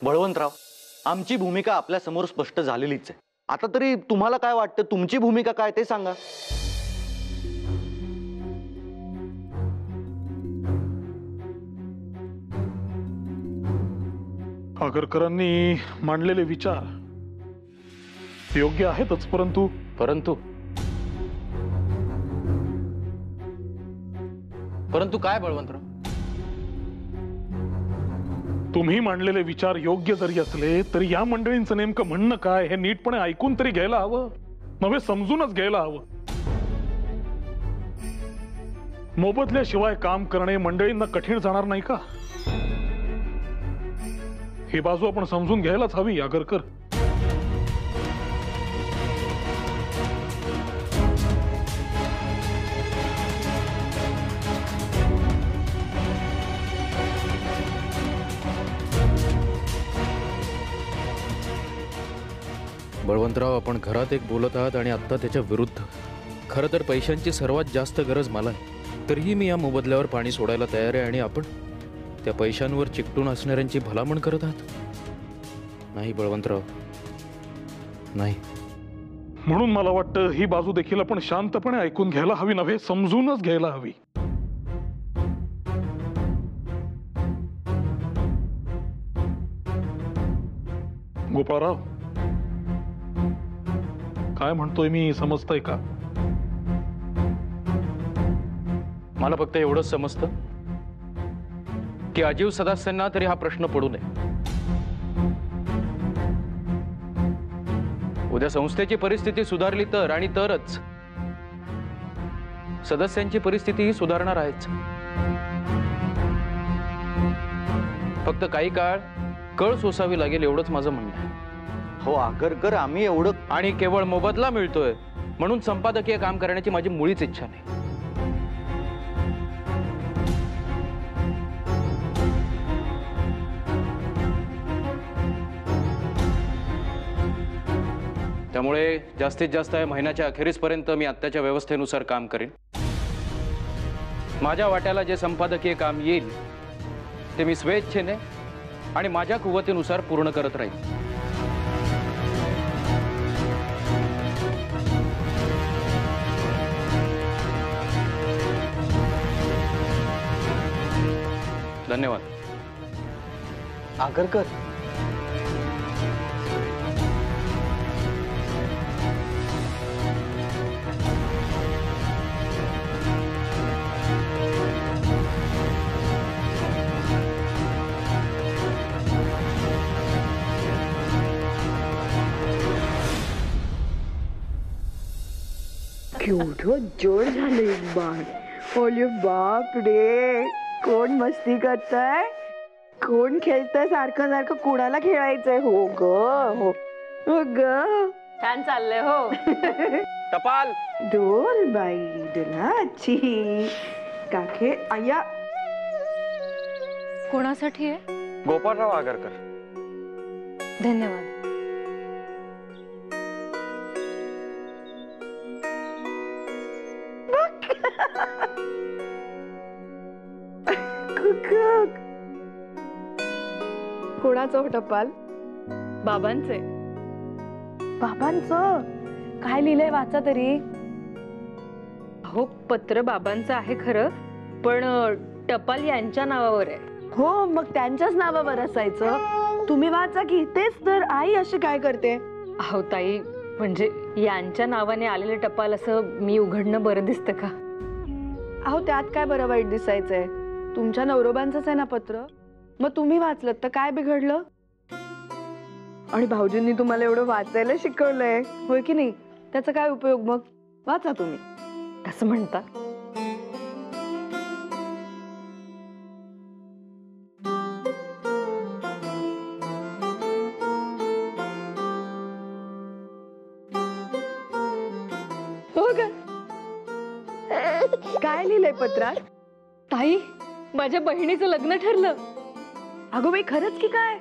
बळवंतराव, आमची भूमिका आपल्या समोर स्पष्ट झालेलीच आहे. आता तरी तुम्हाला काय वाटतं, तुमची भूमिका काय ते सांगा. आगरकरांनी मांडलेले विचार योग्य आहेतच, परंतु परंतु काय बळवंतराव? तुम्ही मांडलेले विचार योग्य जरी असले तरी या मंडळींचं नेमकं म्हणणं काय हे नीटपणे ऐकून तरी घ्यायला हवं, नव्हे समजूनच घ्यायला हवं. मोबदल्याशिवाय काम करणे मंडळींना कठीण जाणार नाही का? ही बाजू आपण समजून घ्यायलाच हवी. आगरकर, बळवंतराव, आपण घरात एक बोलत आहात आणि आता त्याच्या विरुद्ध. खरं तर पैशांची सर्वात जास्त गरज मला आहे, तरीही मी या मोबदल्यावर पाणी सोडायला तयार आहे. आणि आपण त्या पैशांवर चिकटून असणाऱ्यांची भलामण करत आहात. नाही बळवंतराव, नाही. म्हणून मला वाटतं ही बाजू देखील आपण शांतपणे ऐकून घ्यायला हवी, नव्हे समजूनच घ्यायला हवी. गोपाळराव, काय म्हणतोय मी समजतंय का? मला फक्त एवढंच समजतं की अजीव सदस्यांना तरी हा प्रश्न पडू नये. उद्या संस्थेची परिस्थिती सुधारली तर, आणि तरच सदस्यांची परिस्थितीही सुधारणार आहेच. फक्त काही काळ कळ सोसावी लागेल, एवढंच माझं म्हणणं आहे. हो आगरकर, आम्ही एवढं. आणि केवळ मोबदला मिळतोय म्हणून संपादकीय काम करण्याची माझी मुळीच इच्छा नाही. त्यामुळे जास्तीत जास्त महिन्याच्या अखेरीसपर्यंत मी आत्ताच्या व्यवस्थेनुसार काम करेन. माझ्या वाट्याला जे संपादकीय काम येईल ते मी स्वेच्छेने आणि माझ्या कुवतीनुसार पूर्ण करत राहील. धन्यवाद. आगरकर, केवढं जोर झालं एक बाण. ओले बाप रे, कोण मस्ती करताय, कोण खेळतंय सारखं सारखं, कुणाला खेळायचंय? हो ग, हो ग, छान चाललंय. हो टपाल डोल बाई डोलाची काके आया. कोणासाठी आहे? गोपाळराव आगरकर. धन्यवाद. कोणाचं टपाल? बाबांचे. बाबांचं? काय लिहिलंय वाचा तरी. हो, पत्र बाबांचं आहे खरं, पण टपाल यांच्या नावावर आहे. हो, मग त्यांच्याच नावावर असायचं. तुम्ही वाचा की. तेच तर, आई अशी काय करते? अहो ताई, म्हणजे यांच्या नावाने आलेले टपाल असं मी उघडणं बरं दिसतं का? अहो, त्यात काय बरं वाईट दिसायचंय? तुमच्या नवरोबांचंच आहे ना पत्र. मग तुम्ही वाचलं तर काय बिघडलं? आणि भाऊजींनी तुम्हाला एवढं वाचायला शिकवलंय, होय की नाही? त्याचा काय उपयोग? मग वाचा तुम्ही. असं म्हणता? हो का? काय लिहिलंय पत्रात? ताई, माझ्या बहिणीचं लग्न ठरलं. अगो बाई, खरंच की काय?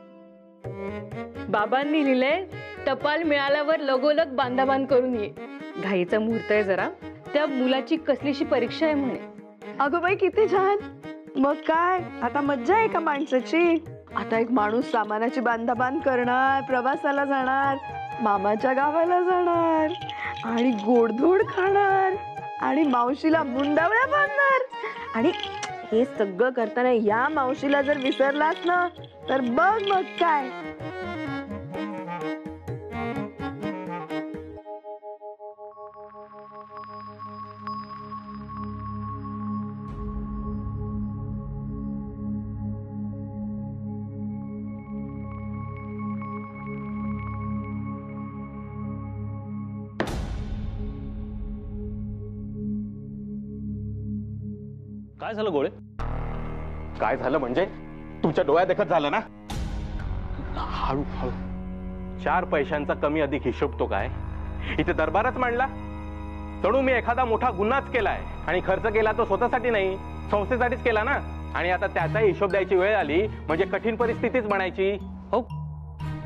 बाबांनी लिहिलंय, टपाल मिळाल्यावर लगोलग बांधाबांध करून ये. घाईचा मुहूर्त आहे जरा. त्या मुलाची कसलीशी परीक्षा आहे म्हणे. अगो बाई, किती छान. मग काय आता मज्जा आहे का माणसाची? आता एक माणूस सामानाची बांधाबांध करणार, प्रवासाला जाणार, मामाच्या गावाला जाणार आणि गोडधोड खाणार आणि मावशीला मुंडावळ्या बांधणार. आणि हे सगळं करताना या मावशीला जर विसरलास ना तर बघ मग काय. काय झालं गोळे? काय झालं म्हणजे तुमच्या डोळ्यात देखत झालं ना. हळू हळू. 4 पैशांचा कमी अधिक हिशोब तो काय इथे दरबारच मांडला. जणू मी एखादा मोठा गुन्हाच केलाय आणि खर्च केला तो स्वतःसाठी नाही, संस्थेसाठीच केला ना. आणि आता त्याचा हिशोब द्यायची वेळ आली म्हणजे कठीण परिस्थितीच म्हणायची. हो,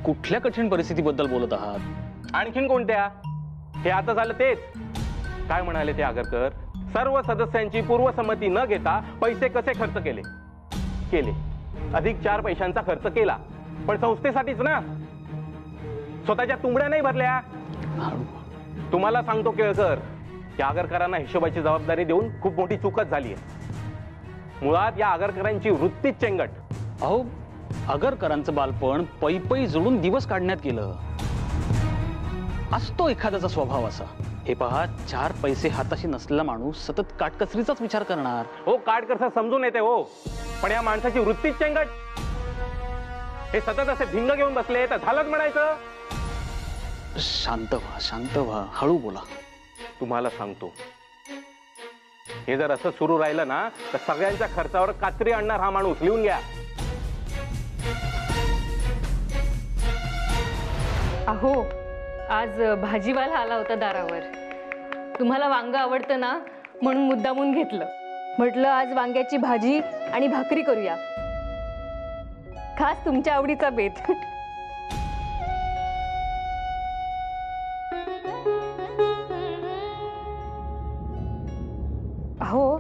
कुठल्या कठीण परिस्थितीबद्दल बोलत आहात? आणखीन कोणत्या? हे आता झालं तेच. काय म्हणाले ते आगरकर? सर्व सदस्यांची पूर्वसंमती न घेता पैसे कसे खर्च केले अधिक 4 पैशांचा खर्च केला, पण संस्थेसाठीच ना, स्वतःच्या तुंबड्या नाही भरल्या. तुम्हाला सांगतो केळकर, या आगरकरांना हिशोबाची जबाबदारी देऊन खूप मोठी चूकच झाली आहे. मुळात या आगरकरांची वृत्तीच चेंगट. अहो, आगरकरांचं बालपण पै पै जोडून दिवस काढण्यात गेलं. असतो एखाद्याचा स्वभाव असा. हे पहा, 4 पैसे हाताशी नसलेला माणूस सतत काटकसरीचाच विचार करणार. हो, काटकसर समजून येते हो, पण या माणसाची वृत्तीच चेंगट. हे सतत असे भिंग घेऊन बसले तर झालंच म्हणायचं. शांत व्हा, हळू बोला. तुम्हाला सांगतो, हे जर असं सुरू राहिलं ना तर सगळ्यांच्या खर्चावर कात्री आणणार हा माणूस. लिहून घ्या. अहो, आज भाजीवाला आला होता दारावर. तुम्हाला वांग आवडतं ना म्हणून मुद्दामून घेतलं. म्हटलं आज वांग्याची भाजी आणि भाकरी करूया, खास तुमच्या आवडीचा बेत. अहो,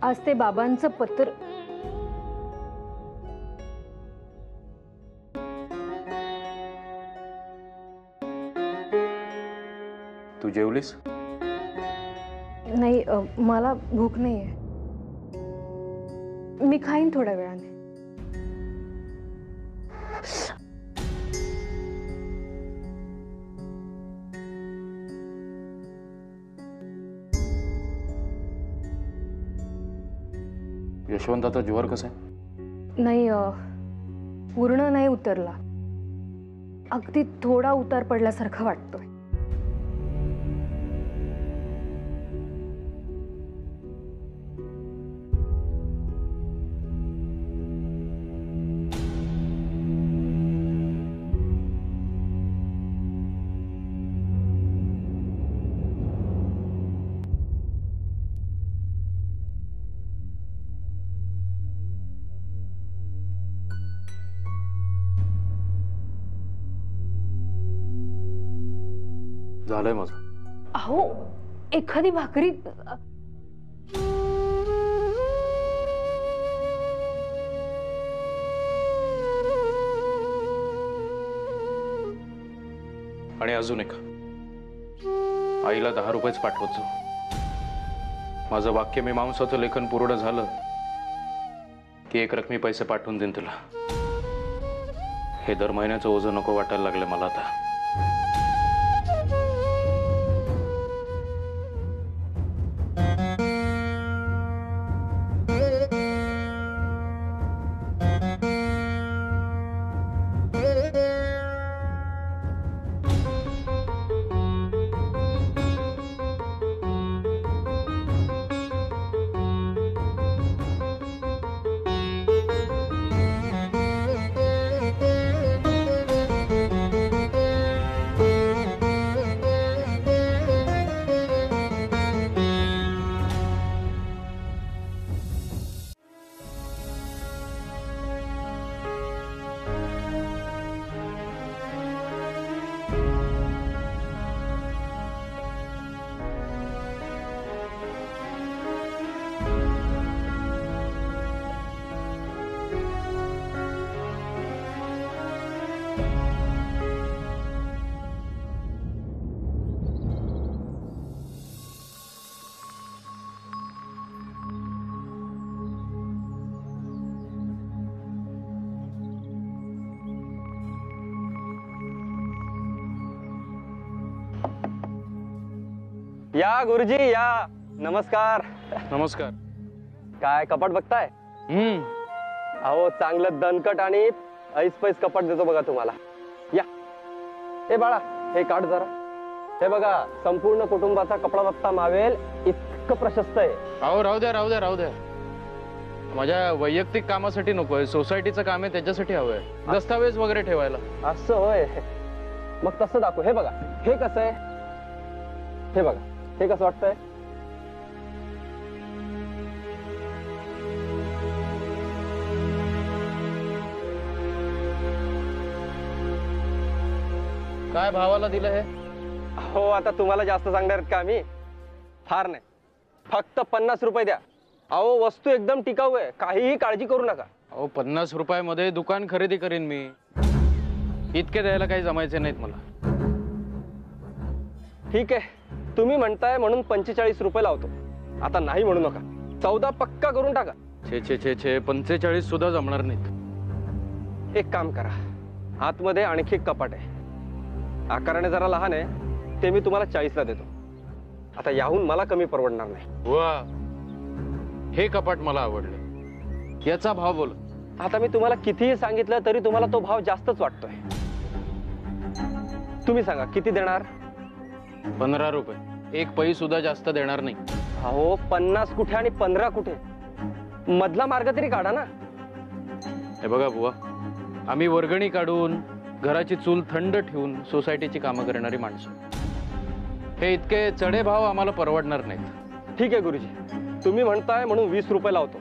आज ते बाबांचं पत्र. तू जेवलीस? नाही, मला भूक नाहीये. मी खाईन थोड्या वेळाने. यशवंताचा ज्वर कसा आहे? नाही, पूर्ण नाही उतरला. अगदी थोडा उतार पडल्यासारखं वाटतोय. झालंय माझं. अहो, एखादी भाकरी. आणि अजून एक, आईला 10 रुपयेच पाठवत जाऊ. माझं वाक्य मीमांसाचं लेखन पूर्ण झालं की 1 रकमी पैसे पाठवून देईन तुला. हे दर महिन्याचं ओझं नको वाटायला लागलं मला आता. या गुरुजी या. नमस्कार. नमस्कार. काय कपाट बघताय? अहो चांगलं दणकट आणि ऐसपैस कपाट देतो बघा तुम्हाला. या. हे बाळा हे काढ जरा. हे बघा संपूर्ण कुटुंबाचा कपडा दत्ता मावेल इतकं प्रशस्त आहे. अहो राहू द्या. माझ्या वैयक्तिक कामासाठी नकोय, सोसायटीचं काम आहे त्याच्यासाठी हवंय. दस्तावेज वगैरे ठेवायला. असं होय. मग तसं दाखव. हे बघा हे कसं आहे. हे बघा हे कसं वाटतंय? काय भावाला दिलं हे? हो आता तुम्हाला जास्त सांगणार आहेत का आम्ही? फार नाही, फक्त 50 रुपये द्या. अहो वस्तू एकदम टिकाऊ आहे, काहीही काळजी करू नका. अहो 50 रुपयामध्ये दुकान खरेदी करीन मी. इतके द्यायला काही जमायचे नाहीत मला. ठीक आहे तुम्ही म्हणताय म्हणून 45 रुपये लावतो. आता नाही म्हणू नका. 14 पक्का करून टाका. छे 45 सुद्धा जमणार नाहीत. एक काम करा, आतमध्ये आणखी एक कपाट आहे. आकाराने जरा लहान आहे, ते मी तुम्हाला 40 ला देतो. आता याहून मला कमी परवडणार नाही. वा, हे कपाट मला आवडलं. याचा भाव बोल. आता मी तुम्हाला कितीही सांगितलं तरी तुम्हाला तो भाव जास्तच वाटतोय. तुम्ही सांगा किती देणार? 15 रुपये. एक पै सुद्धा जास्त देणार नाही. अहो 50 कुठे आणि 15 कुठे? मधला मार्ग तरी काढा ना. हे बघा बुवा, आम्ही वर्गणी काढून घराची चूल थंड ठेवून सोसायटीची कामं करणारी माणसं. हे इतके चढे भाव आम्हाला परवडणार नाहीत. ठीक आहे गुरुजी, तुम्ही म्हणताय म्हणून 20 रुपये लावतो.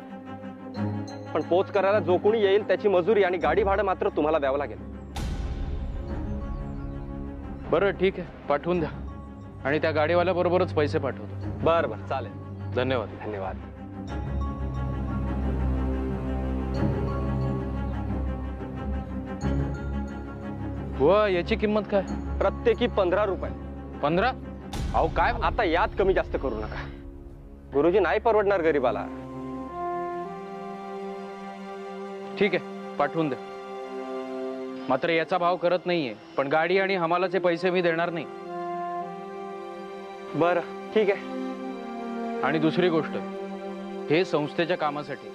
पण पोच करायला जो कोणी येईल त्याची मजुरी आणि गाडी भाडं मात्र तुम्हाला द्यावं लागेल. बरं ठीक आहे, पाठवून द्या. आणि त्या गाडीवाल्या बरोबरच पैसे पाठवतो. बरं बरं चालेल. धन्यवाद. धन्यवाद. बुवा याची किंमत काय? प्रत्येकी 15 रुपये. 15? अहो काय? आता यात कमी जास्त करू नका गुरुजी, नाही परवडणार गरीबाला. ठीक आहे, पाठवून द्या. मात्र याचा भाव करत नाहीये, पण गाडी आणि हमालाचे पैसे मी देणार नाही. बरं ठीक आहे. आणि दुसरी गोष्ट, हे संस्थेच्या कामासाठी,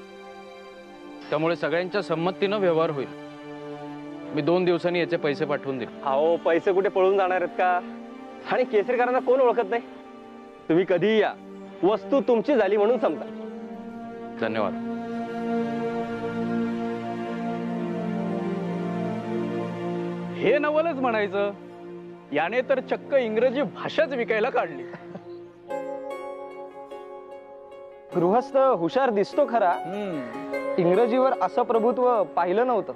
त्यामुळे सगळ्यांच्या संमतीनं व्यवहार होईल. मी 2 दिवसांनी याचे पैसे पाठवून देईन. अहो पैसे कुठे पळून जाणार आहेत का? आणि केसरीकरांना कोण ओळखत नाही. तुम्ही कधीही या, वस्तू तुमची झाली म्हणून समजा. धन्यवाद. हे नवलच म्हणायचं. याने तर चक्क इंग्रजी भाषाच विकायला काढली. गृहस्थ हुशार दिसतो खरा, इंग्रजीवर असं प्रभुत्व पाहिलं नव्हतं.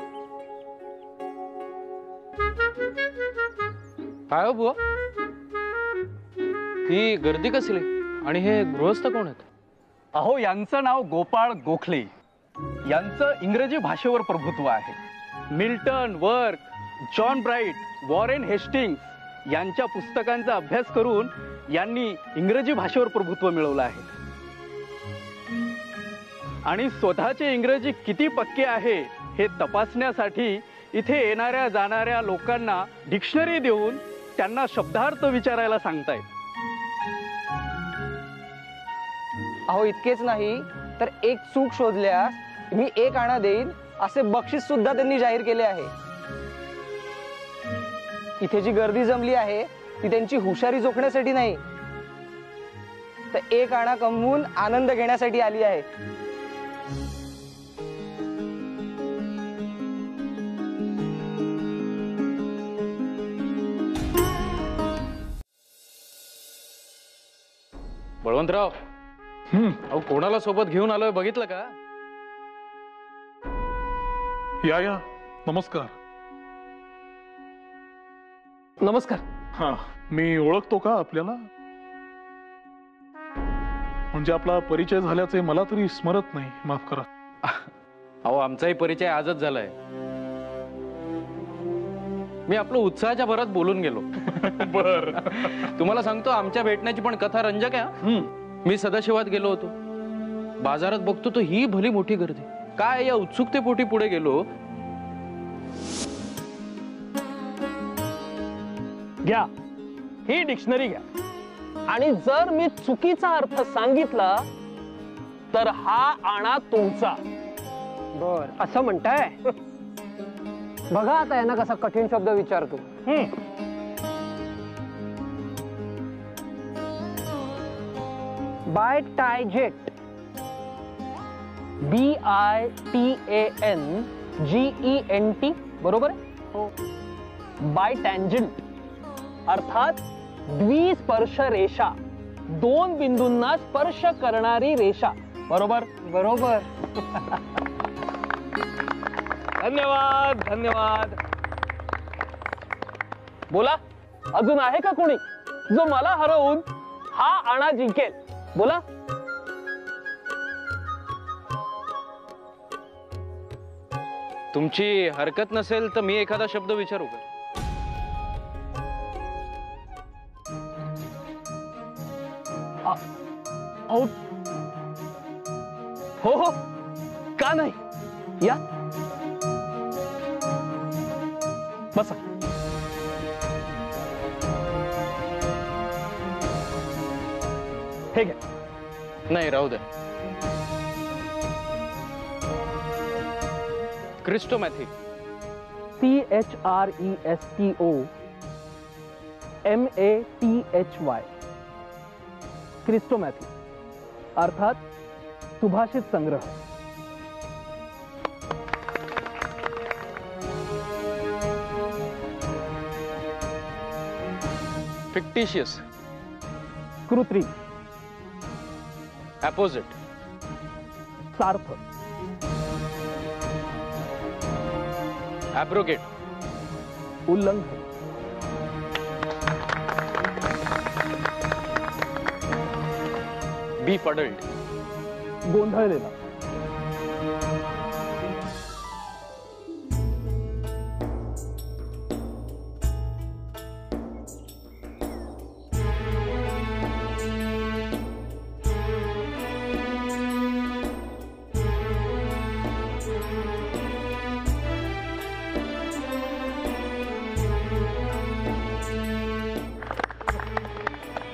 काय हो बुवा, ही गर्दी कसली? आणि हे गृहस्थ कोण आहेत? अहो यांचं नाव गोपाळ गोखले. यांचं इंग्रजी भाषेवर प्रभुत्व आहे. Milton, work, John bright, Warren Hastings यांच्या पुस्तकांचा अभ्यास करून यांनी इंग्रजी भाषेवर प्रभुत्व मिळवलं आहे. आणि स्वतःचे इंग्रजी किती पक्के आहे हे तपासण्यासाठी इथे येणाऱ्या जाणाऱ्या लोकांना डिक्शनरी देऊन त्यांना शब्दार्थ विचारायला सांगतायत. अहो इतकेच नाही तर एक चूक शोधल्यास मी 1 आणा देईन असे बक्षीस सुद्धा त्यांनी जाहीर केले आहे. इथे जी गर्दी जमली आहे ती त्यांची हुशारी जोखण्यासाठी नाही, तर 1 आणा कमवून आनंद घेण्यासाठी आली आहे. बळवंतराव, अहो कोणाला सोबत घेऊन आलोय बघितलं का? या नमस्कार. नमस्कार. हा, मी ओळखतो का आपल्याला? म्हणजे आपला परिचय झाल्याचे मला तरी स्मरत नाही, माफ करा. अहो आमचाही परिचय आजच झालाय. मी आपलं उत्साहाच्या भरात बोलून गेलो. बर. तुम्हाला सांगतो, आमच्या भेटण्याची पण कथा रंजक आहे. मी सदाशिवात गेलो होतो. बाजारात बघतो तो ही भली मोठी गर्दी. काय या उत्सुकतेपोटी पुढे गेलो. घ्या ही डिक्शनरी घ्या. आणि जर मी चुकीचा अर्थ सांगितला तर हा आणा तुमचा. बर असं म्हणताय. बघा आता यांना कसा कठीण शब्द विचारतो. बाय टायजेट, BITANGENT, बरोबर आहे? बाय टँजंट अर्थात द्विस्पर्श रेषा, दोन बिंदूंना स्पर्श करणारी रेषा. बरोबर बरोबर. धन्यवाद धन्यवाद. बोला, अजून आहे का कोणी जो मला हरवून हा आणा जिंकेल? बोला. तुमची हरकत नसेल तर मी एखादा शब्द विचारू का? हो हो, का नाही, या बसा. हे घ्या. नाही, राहू द्या. क्रिस्टोमॅथी. CHRESTOMATHY. क्रिस्टोमॅथी अर्थात सुभाषित संग्रह. फिक्टिशियस. कृत्रिम. अपोजिट. सार्थ. ॲब्रोगेट. उल्लंघन. बी फडल्ड. गोंधळलेला.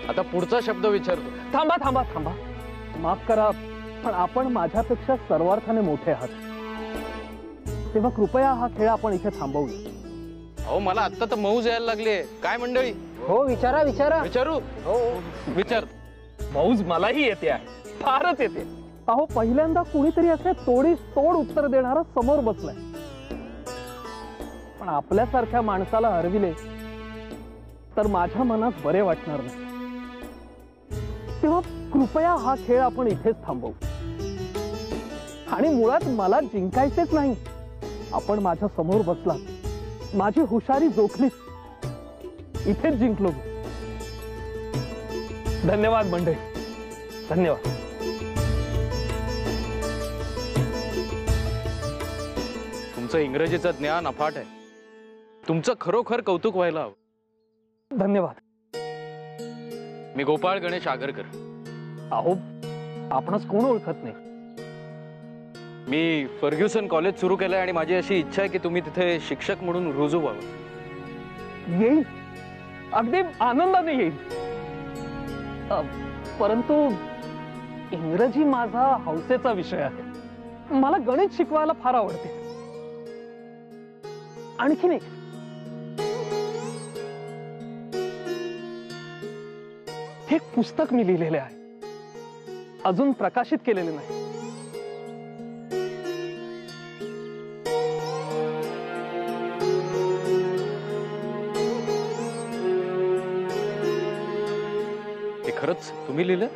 आता पुढचा शब्द विचारतो. थांबा थांबा थांबा, माफ करा, पण आपण माझ्यापेक्षा सर्वार्थाने मोठे आहात, तेव्हा कृपया हा खेळ आपण इथे थांबवूया. अहो, मला आता तर मौज यायला लागली. काय मंडळी? हो विचारा विचारा. विचारू? हो विचार. मौज मलाही येते आहे, फारच येते. अहो, पहिल्यांदा कुणीतरी असे तोडीस तोड उत्तर देणारा समोर बसलाय, पण आपल्यासारख्या माणसाला हरविले तर माझ्या मनात बरे वाटणार नाही. तेव्हा कृपया हा खेळ आपण इथेच थांबवू. आणि मुळात मला जिंकायचेच नाही. आपण माझ्या समोर बसला, माझी हुशारी जोखली, इथेच जिंकलो. धन्यवाद मंडळी, धन्यवाद. तुमचं इंग्रजीचं ज्ञान अफाट आहे. तुमचं खरोखर कौतुक व्हायला हवं. धन्यवाद. मी गोपाळ गणेश आगरकर. अहो, आपणच कोण ओळखत नाही. मी फर्ग्युसन कॉलेज सुरू केलंय आणि माझी अशी इच्छा आहे की तुम्ही तिथे शिक्षक म्हणून रुजू व्हावं. येईल, अगदी आनंदाने येईल. परंतु इंग्रजी माझा हौसेचा विषय आहे. मला गणित शिकवायला फार आवडते. आणखी नाही, हे पुस्तक मी लिहिलेले आहे, अजून प्रकाशित केलेले नाही. हे खरंच तुम्ही लिहिलं?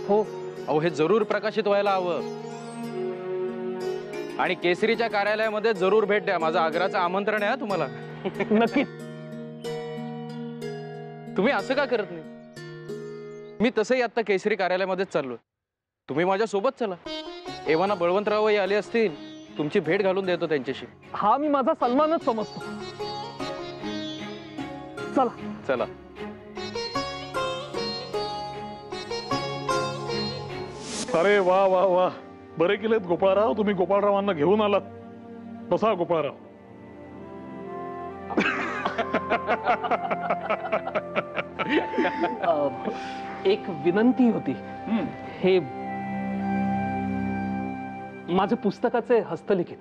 हो. अहो, हे जरूर प्रकाशित व्हायला हवं. आणि केसरीच्या कार्यालयामध्ये जरूर भेट द्या. माझं आग्राचं आमंत्रण आहे तुम्हाला. नक्की. तुम्ही असं का करत नाही? मी तसंही आता केसरी कार्यालयामध्येच चाललोय. तुम्ही माझ्या सोबत चला. एव्हाना बळवंतरावही आले असतील, तुमची भेट घालून देतो त्यांच्याशी. हा मी माझा सन्मानच समजतो. चला चला. अरे वा वा वा, बरे केलेत गोपाळराव, तुम्ही गोपाळरावांना घेऊन आलात. बसा गोपाळराव. एक विनंती होती. हे माझं पुस्तकाचे हस्तलिखित